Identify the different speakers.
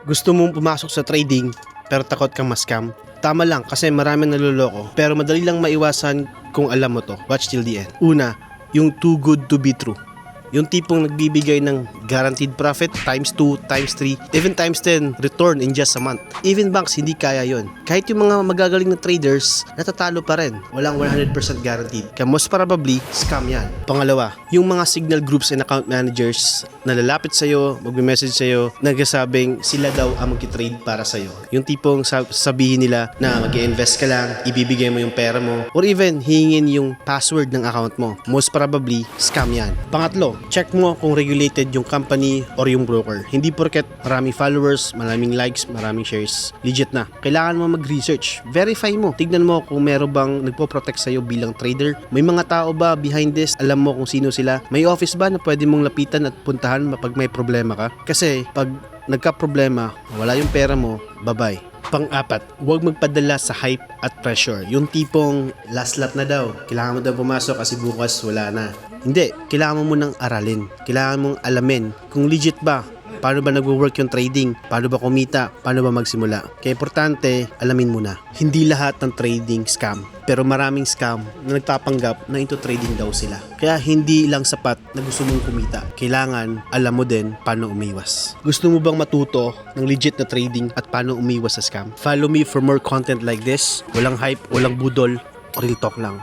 Speaker 1: Gusto mong pumasok sa trading pero takot kang ma-scam? Tama lang kasi marami naloloko pero madali lang maiwasan kung alam mo to. Watch till the end. Una, yung too good to be true. Yung tipong nagbibigay ng guaranteed profit times 2, times 3, even times 10 return in just a month. Even banks hindi kaya yon. Kahit yung mga magagaling na traders, natatalo pa rin. Walang 100% guaranteed. Kaya most probably, scam yan. Pangalawa, yung mga signal groups and account managers na lalapit sa'yo, magme-message sa'yo, nagsasabing sila daw ang mag-trade para sa'yo. Yung tipong sabihin nila na mag-invest ka lang, ibibigay mo yung pera mo, or even hingin yung password ng account mo. Most probably, scam yan. Pangatlo, check mo kung regulated yung company or yung broker. Hindi porket maraming followers, maraming likes, maraming shares, legit na. Kailangan mo mag-research. Verify mo. Tignan mo kung meron bang nagpo-protect sa'yo bilang trader. May mga tao ba behind this? Alam mo kung sino sila? May office ba na pwede mong lapitan at puntahan kapag may problema ka? Kasi pag nagka-problema, wala yung pera mo, bye-bye. Pang-apat, huwag magpadala sa hype at pressure. Yung tipong last lap na daw, kailangan mo daw pumasok kasi bukas wala na. Hindi, kailangan mo munang aralin. Kailangan mong alamin kung legit ba. Paano ba nagwo-work yung trading? Paano ba kumita? Paano ba magsimula? Kaya importante, alamin mo na. Hindi lahat ng trading scam. Pero maraming scam na nagpapanggap na into trading daw sila. Kaya hindi lang sapat na gusto mong kumita. Kailangan alam mo din paano umiwas. Gusto mo bang matuto ng legit na trading at paano umiwas sa scam? Follow me for more content like this. Walang hype, walang budol, real talk lang.